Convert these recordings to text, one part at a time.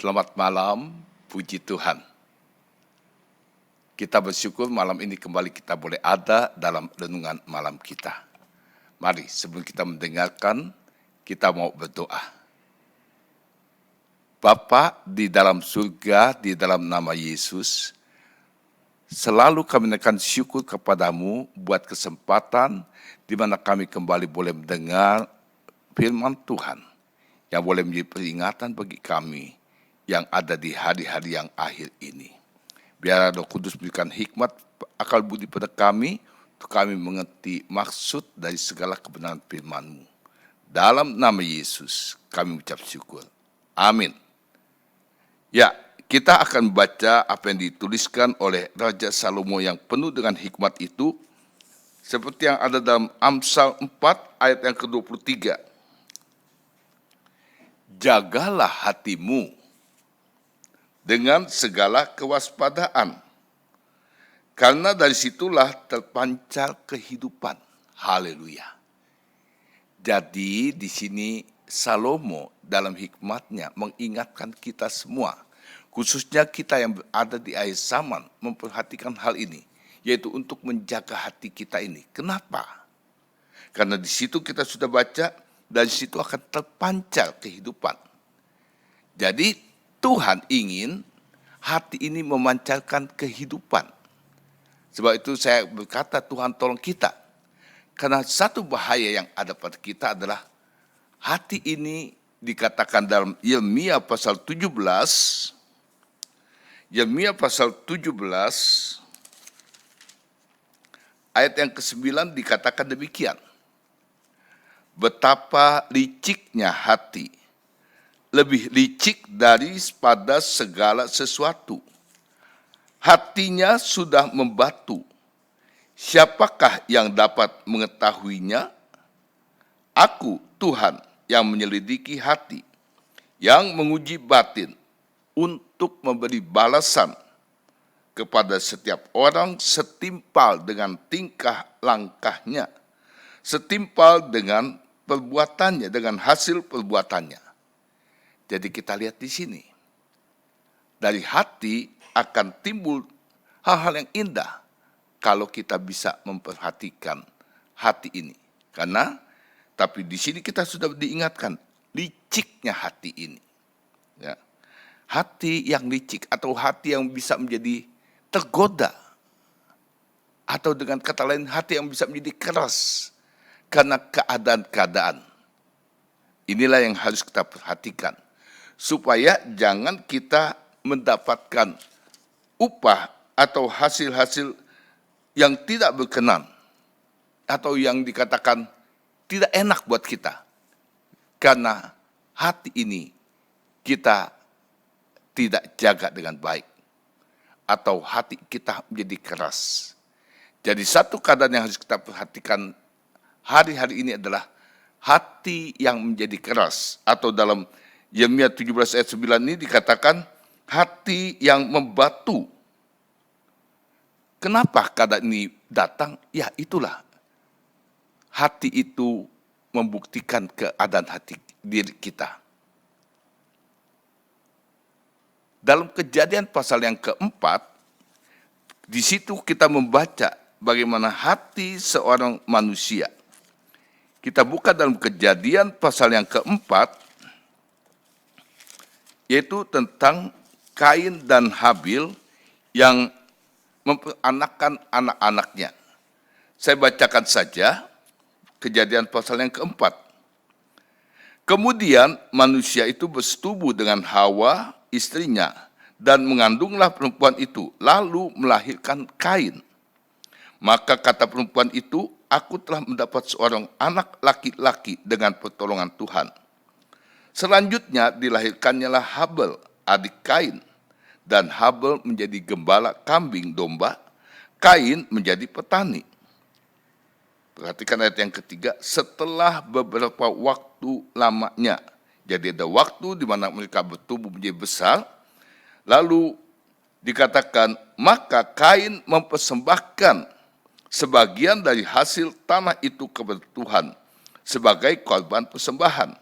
Selamat malam, puji Tuhan. Kita bersyukur malam ini kembali kita boleh ada dalam renungan malam kita. Mari sebelum kita mendengarkan, kita mau berdoa. Bapa di dalam surga, di dalam nama Yesus, selalu kami menaikkan syukur kepadamu buat kesempatan di mana kami kembali boleh mendengar firman Tuhan yang boleh menjadi peringatan bagi kami yang ada di hari-hari yang akhir ini. Biar Roh Kudus berikan hikmat, akal budi pada kami, untuk kami mengerti maksud dari segala kebenaran firman-Mu. Dalam nama Yesus kami ucap syukur. Amin. Ya, kita akan baca apa yang dituliskan oleh Raja Salomo yang penuh dengan hikmat itu, seperti yang ada dalam Amsal 4 ayat yang ke-23. Jagalah hatimu dengan segala kewaspadaan, karena dari situlah terpancar kehidupan. Haleluya. Jadi di sini Salomo dalam hikmatnya mengingatkan kita semua, khususnya kita yang berada di akhir zaman, memperhatikan hal ini, yaitu untuk menjaga hati kita ini. Kenapa? Karena di situ kita sudah baca, dari situ akan terpancar kehidupan. Jadi Tuhan ingin hati ini memancarkan kehidupan. Sebab itu saya berkata, Tuhan tolong kita. Karena satu bahaya yang ada pada kita adalah hati ini dikatakan dalam Yeremia pasal 17, Yeremia pasal 17, ayat yang ke-9 dikatakan demikian. Betapa liciknya hati, lebih licik daripada segala sesuatu. Hatinya sudah membatu. Siapakah yang dapat mengetahuinya? Aku, Tuhan, yang menyelidiki hati, yang menguji batin, untuk memberi balasan kepada setiap orang setimpal dengan tingkah langkahnya, setimpal dengan perbuatannya, dengan hasil perbuatannya. Jadi kita lihat di sini, dari hati akan timbul hal-hal yang indah kalau kita bisa memperhatikan hati ini. Karena, tapi di sini kita sudah diingatkan, liciknya hati ini. Ya. Hati yang licik atau hati yang bisa menjadi tergoda. Atau dengan kata lain, hati yang bisa menjadi keras karena keadaan-keadaan. Inilah yang harus kita perhatikan. Supaya jangan kita mendapatkan upah atau hasil-hasil yang tidak berkenan. Atau yang dikatakan tidak enak buat kita. Karena hati ini kita tidak jaga dengan baik. Atau hati kita menjadi keras. Jadi satu keadaan yang harus kita perhatikan hari-hari ini adalah hati yang menjadi keras. Atau dalam Yeremia 17 ayat 9 ini dikatakan hati yang membatu. Kenapa keadaan ini datang? Ya itulah. Hati itu membuktikan keadaan hati diri kita. Dalam Kejadian pasal yang keempat, di situ kita membaca bagaimana hati seorang manusia. Kita buka dalam Kejadian pasal yang keempat, yaitu tentang Kain dan Habil yang memperanakkan anak-anaknya. Saya bacakan saja Kejadian pasal yang keempat. Kemudian manusia itu bersetubuh dengan Hawa, istrinya, dan mengandunglah perempuan itu, lalu melahirkan Kain. Maka kata perempuan itu, aku telah mendapat seorang anak laki-laki dengan pertolongan Tuhan. Selanjutnya dilahirkannya Habel, adik Kain, dan Habel menjadi gembala kambing domba, Kain menjadi petani. Perhatikan ayat yang ketiga, setelah beberapa waktu lamanya. Jadi ada waktu di mana mereka bertumbuh menjadi besar, lalu dikatakan, maka Kain mempersembahkan sebagian dari hasil tanah itu kepada Tuhan sebagai korban persembahan.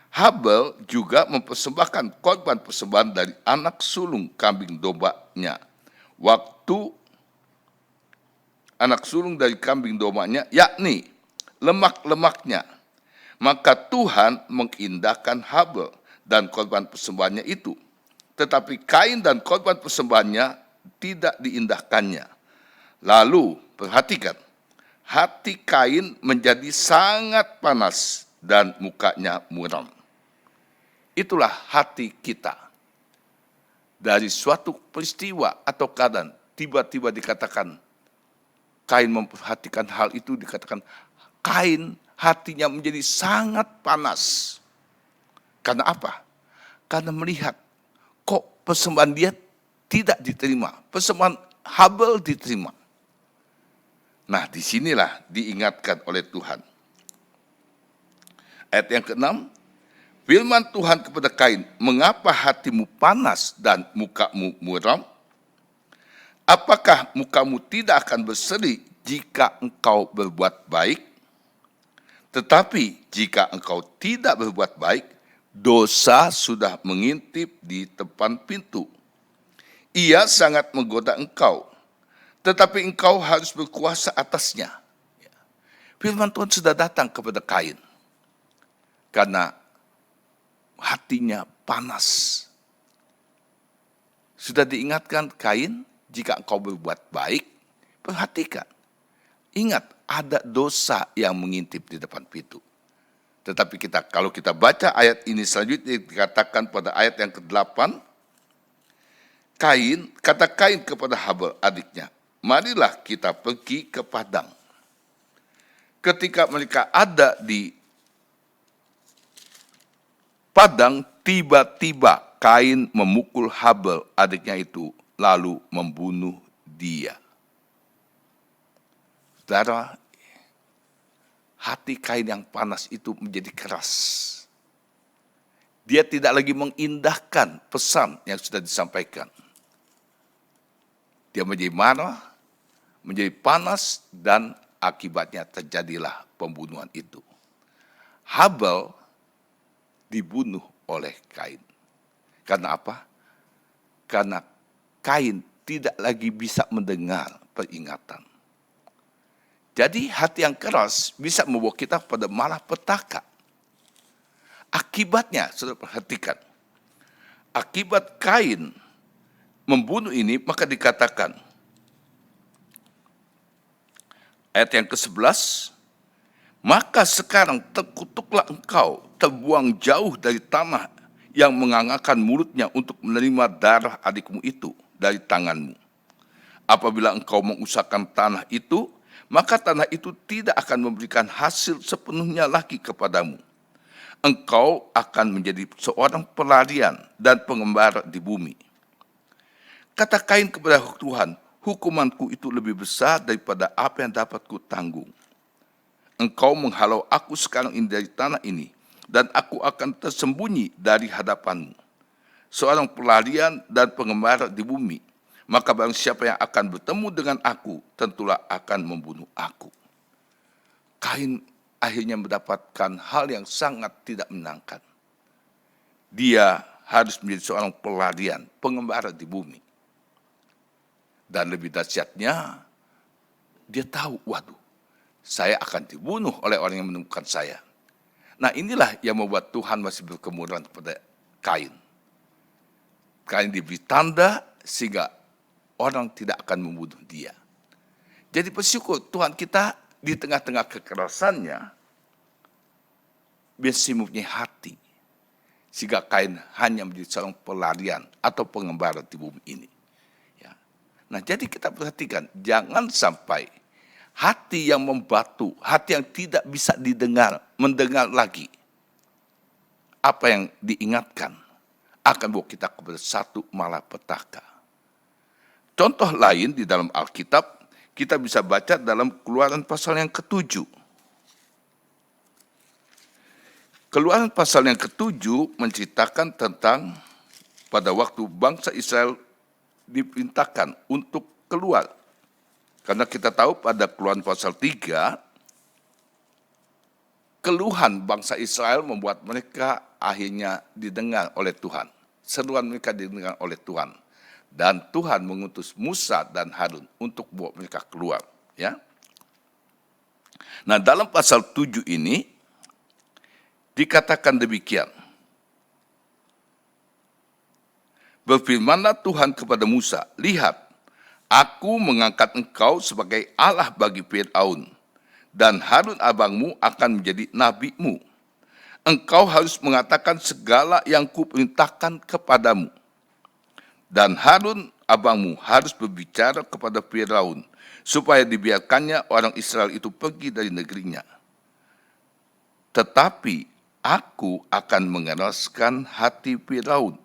Habel juga mempersembahkan korban persembahan dari anak sulung kambing dombanya. Waktu anak sulung dari kambing dombanya, yakni lemak-lemaknya. Maka Tuhan mengindahkan Habel dan korban persembahannya itu. Tetapi Kain dan korban persembahannya tidak diindahkannya. Lalu, perhatikan, hati Kain menjadi sangat panas dan mukanya muram. Itulah hati kita. Dari suatu peristiwa atau keadaan, tiba-tiba dikatakan, Kain memperhatikan hal itu, dikatakan, Kain hatinya menjadi sangat panas. Karena apa? Karena melihat, kok persembahan dia tidak diterima. Persembahan Habel diterima. Nah, disinilah diingatkan oleh Tuhan. Ayat yang ke-6, firman Tuhan kepada Kain, mengapa hatimu panas dan mukamu muram? Apakah mukamu tidak akan berseri jika engkau berbuat baik? Tetapi jika engkau tidak berbuat baik, dosa sudah mengintip di depan pintu. Ia sangat menggoda engkau, tetapi engkau harus berkuasa atasnya. Firman Tuhan sudah datang kepada Kain, karena hatinya panas. Sudah diingatkan Kain, jika engkau berbuat baik, perhatikan. Ingat, ada dosa yang mengintip di depan pintu. Tetapi kalau kita baca ayat ini selanjutnya, dikatakan pada ayat yang ke-8, kata Kain kepada Habel adiknya, marilah kita pergi ke padang. Ketika mereka ada di padang, tiba-tiba Kain memukul Habel adiknya itu, lalu membunuh dia. Saudara, hati Kain yang panas itu menjadi keras. Dia tidak lagi mengindahkan pesan yang sudah disampaikan. Dia menjadi marah, menjadi panas, dan akibatnya terjadilah pembunuhan itu. Habel dibunuh oleh Kain. Karena apa? Karena Kain tidak lagi bisa mendengar peringatan. Jadi hati yang keras bisa membawa kita pada malapetaka. Akibatnya, saudara perhatikan. Akibat Kain membunuh ini, maka dikatakan, ayat yang ke-11, maka sekarang terkutuklah engkau, terbuang jauh dari tanah yang mengangakkan mulutnya untuk menerima darah adikmu itu dari tanganmu. Apabila engkau mengusahakan tanah itu, maka tanah itu tidak akan memberikan hasil sepenuhnya lagi kepadamu. Engkau akan menjadi seorang pelarian dan pengembara di bumi. Kata Kain kepada Tuhan, hukumanku itu lebih besar daripada apa yang dapat kutanggung. Engkau menghalau aku sekarang ini dari tanah ini, dan aku akan tersembunyi dari hadapanmu. Seorang pelarian dan pengembara di bumi. Maka barang siapa yang akan bertemu dengan aku, tentulah akan membunuh aku. Kain akhirnya mendapatkan hal yang sangat tidak menyenangkan. Dia harus menjadi seorang pelarian, pengembara di bumi. Dan lebih dahsyatnya, dia tahu, waduh, saya akan dibunuh oleh orang yang menemukan saya. Nah, inilah yang membuat Tuhan masih berkemurahan kepada Kain. Kain diberi tanda sehingga orang tidak akan membunuh dia. Jadi bersyukur Tuhan kita di tengah-tengah kekerasannya masih mempunyai hati. Sehingga Kain hanya menjadi seorang pelarian atau pengembara di bumi ini. Ya. Nah, jadi kita perhatikan, jangan sampai hati yang membatu, hati yang tidak bisa mendengar lagi apa yang diingatkan, akan bawa kita kepada satu malapetaka. Contoh lain di dalam Alkitab, kita bisa baca dalam Keluaran pasal yang ke-7. Keluaran pasal yang ke-7 menceritakan tentang pada waktu bangsa Israel diperintahkan untuk keluar. Karena kita tahu pada Keluaran pasal 3, keluhan bangsa Israel membuat mereka akhirnya didengar oleh Tuhan. Seruan mereka didengar oleh Tuhan. Dan Tuhan mengutus Musa dan Harun untuk bawa mereka keluar. Ya. Nah, dalam pasal 7 ini dikatakan demikian. Berfirmanlah Tuhan kepada Musa, lihat, aku mengangkat engkau sebagai Allah bagi Fir'aun, dan Harun abangmu akan menjadi nabimu. Engkau harus mengatakan segala yang kuperintahkan kepadamu. Dan Harun abangmu harus berbicara kepada Fir'aun, supaya dibiarkannya orang Israel itu pergi dari negerinya. Tetapi aku akan mengeraskan hati Fir'aun,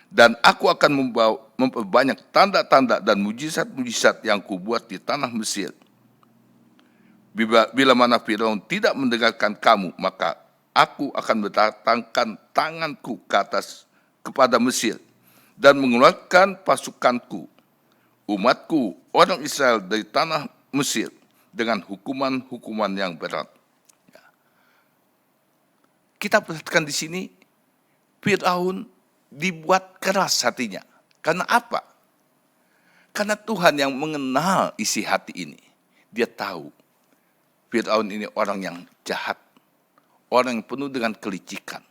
dan aku akan memperbanyak tanda-tanda dan mujizat-mujizat yang kubuat di tanah Mesir. Bila mana Firaun tidak mendengarkan kamu, maka aku akan mendatangkan tanganku ke atas kepada Mesir dan mengeluarkan pasukanku, umatku, orang Israel dari tanah Mesir dengan hukuman-hukuman yang berat. Kita perhatikan di sini, Firaun dibuat keras hatinya. Karena apa? Karena Tuhan yang mengenal isi hati ini. Dia tahu Firaun ini orang yang jahat, orang yang penuh dengan kelicikan.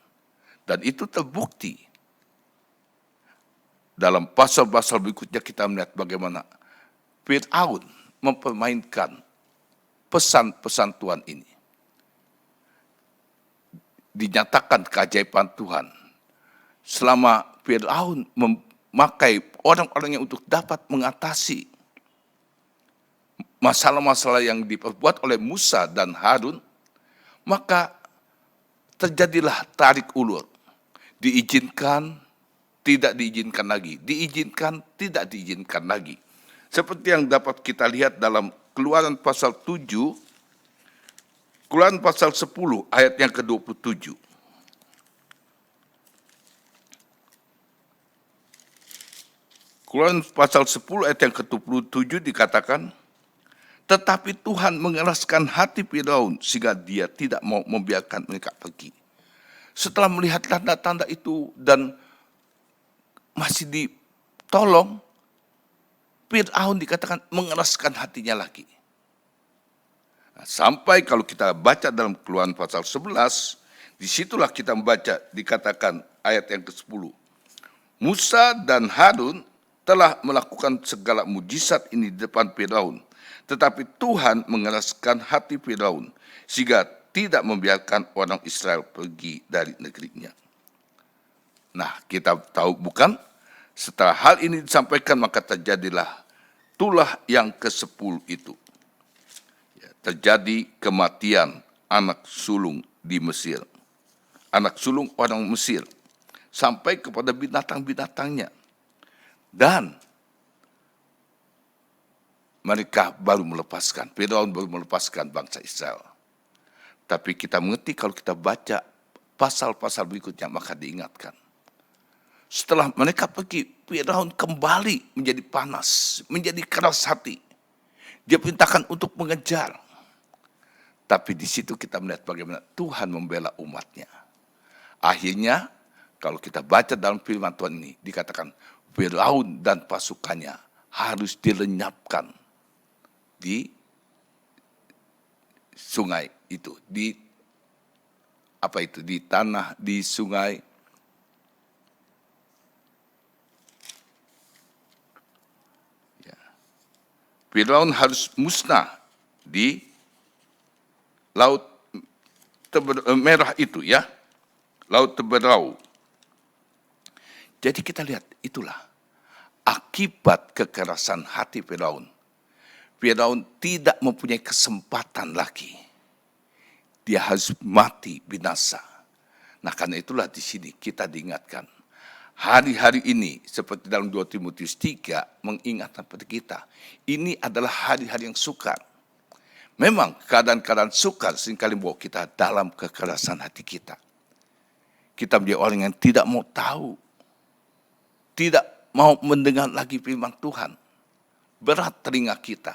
Dan itu terbukti. Dalam pasal-pasal berikutnya kita melihat bagaimana Firaun mempermainkan pesan-pesan Tuhan ini. Dinyatakan keajaiban Tuhan. Selama Firaun memakai orang-orangnya untuk dapat mengatasi masalah-masalah yang diperbuat oleh Musa dan Harun, maka terjadilah tarik ulur. Diizinkan, tidak diizinkan lagi. Diizinkan, tidak diizinkan lagi. Seperti yang dapat kita lihat dalam Keluaran pasal 7, Keluaran pasal 10 ayat yang ke-27. Keluaran pasal 10 ayat yang ke-27 dikatakan, tetapi Tuhan mengeraskan hati Firaun sehingga dia tidak mau membiarkan mereka pergi. Setelah melihat tanda-tanda itu dan masih ditolong, Firaun dikatakan mengeraskan hatinya lagi. Nah, sampai kalau kita baca dalam Keluaran pasal 11, disitulah kita membaca dikatakan ayat yang ke-10. Musa dan Harun telah melakukan segala mujizat ini di depan Firaun. Tetapi Tuhan mengeraskan hati Firaun sehingga tidak membiarkan orang Israel pergi dari negerinya. Nah, kita tahu bukan? Setelah hal ini disampaikan, maka terjadilah tulah yang ke-10 itu. Ya, terjadi kematian anak sulung di Mesir. Anak sulung orang Mesir. Sampai kepada binatang-binatangnya. Dan mereka baru melepaskan, Firaun baru melepaskan bangsa Israel. Tapi kita mengerti kalau kita baca pasal-pasal berikutnya, maka diingatkan. Setelah mereka pergi, Firaun kembali menjadi panas, menjadi keras hati. Dia perintahkan untuk mengejar. Tapi di situ kita melihat bagaimana Tuhan membela umatnya. Akhirnya, kalau kita baca dalam firman Tuhan ini, dikatakan Firaun dan pasukannya harus dilenyapkan di sungai itu, di tanah, di sungai. Ya. Firaun harus musnah di Laut Merah itu, ya, Laut Teberau. Jadi kita lihat itulah akibat kekerasan hati Firaun. Firaun tidak mempunyai kesempatan lagi. Dia harus mati binasa. Nah, karena itulah di sini kita diingatkan. Hari-hari ini seperti dalam 2 Timotius 3 mengingatkan pada kita. Ini adalah hari-hari yang sukar. Memang keadaan-keadaan sukar seringkali membawa kita dalam kekerasan hati kita. Kita menjadi orang yang tidak mau tahu. Tidak mau mendengar lagi firman Tuhan. Berat telinga kita.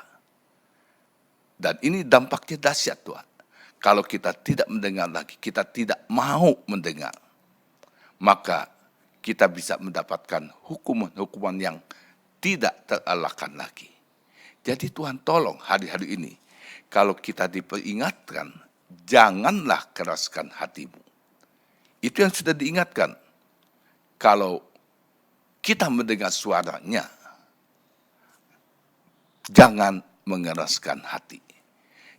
Dan ini dampaknya dahsyat Tuhan. Kalau kita tidak mendengar lagi, kita tidak mau mendengar. maka kita bisa mendapatkan hukuman-hukuman yang tidak terelakkan lagi. Jadi Tuhan tolong hari-hari ini, kalau kita diperingatkan, janganlah keraskan hatimu. Itu yang sudah diingatkan. Kalau kita mendengar suaranya, jangan mengeraskan hati.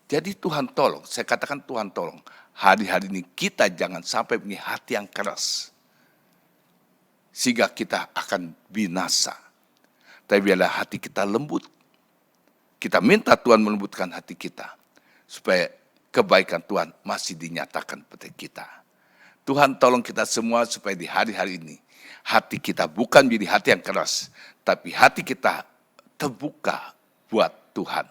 Jadi Tuhan tolong, saya katakan Tuhan tolong, hari-hari ini kita jangan sampai punya hati yang keras. Sehingga kita akan binasa. Tapi biarlah hati kita lembut. Kita minta Tuhan melembutkan hati kita. Supaya kebaikan Tuhan masih dinyatakan pada kita. Tuhan tolong kita semua supaya di hari-hari ini, hati kita bukan menjadi hati yang keras. Tapi hati kita terbuka buat Tuhan.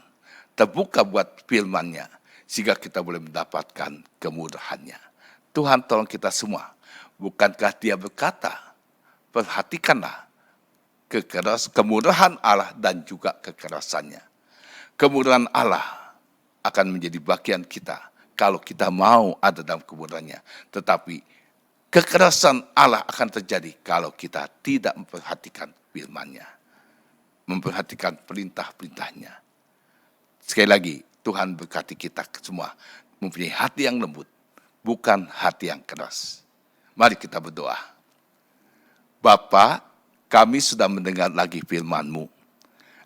Terbuka buat firman-Nya. Sehingga kita boleh mendapatkan kemurahan-Nya. Tuhan tolong kita semua. Bukankah Dia berkata, perhatikanlah kemurahan Allah dan juga kekerasannya. Kemurahan Allah akan menjadi bagian kita kalau kita mau ada dalam kemurahan-Nya. Tetapi kekerasan Allah akan terjadi kalau kita tidak memperhatikan firman-Nya. Memperhatikan perintah-perintah-Nya. Sekali lagi, Tuhan berkati kita semua mempunyai hati yang lembut, bukan hati yang keras. Mari kita berdoa. Bapa, kami sudah mendengar lagi firman-Mu.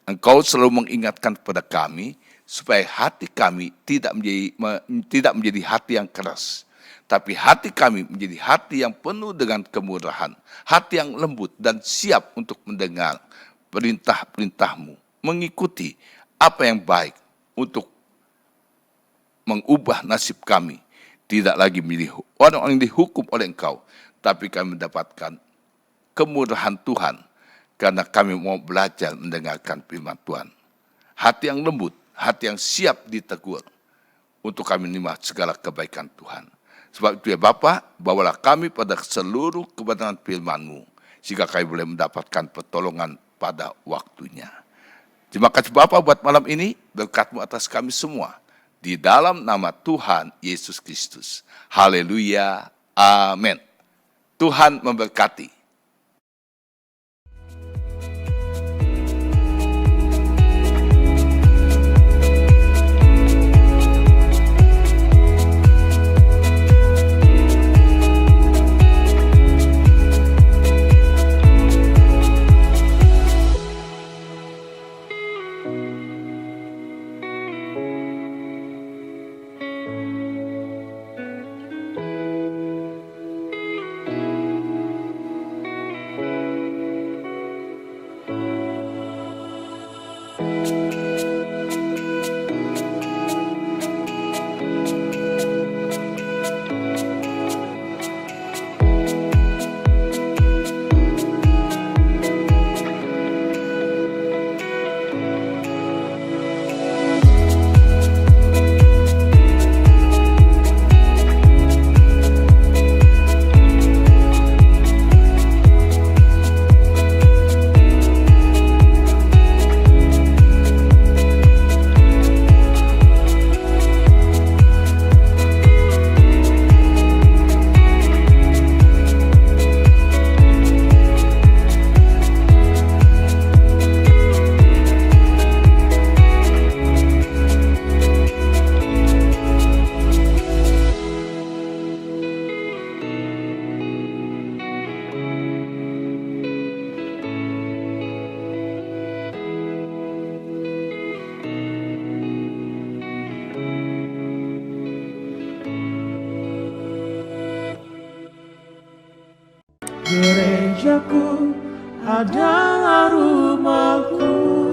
Engkau selalu mengingatkan kepada kami supaya hati kami tidak menjadi hati yang keras. Tapi hati kami menjadi hati yang penuh dengan kemurahan. Hati yang lembut dan siap untuk mendengar perintah-perintah-Mu. Mengikuti apa yang baik untuk mengubah nasib kami. Tidak lagi menjadi orang-orang yang dihukum oleh Engkau. Tapi kami mendapatkan kemurahan Tuhan, karena kami mau belajar mendengarkan firman Tuhan. Hati yang lembut, hati yang siap ditegur, untuk kami menerima segala kebaikan Tuhan. Sebab itu ya Bapa, bawalah kami pada seluruh kebenaran firman-Mu, sehingga kami boleh mendapatkan pertolongan pada waktunya. Terima kasih Bapa buat malam ini, berkat-Mu atas kami semua, di dalam nama Tuhan Yesus Kristus. Haleluya, amin. Tuhan memberkati. Gerejaku adalah rumahku.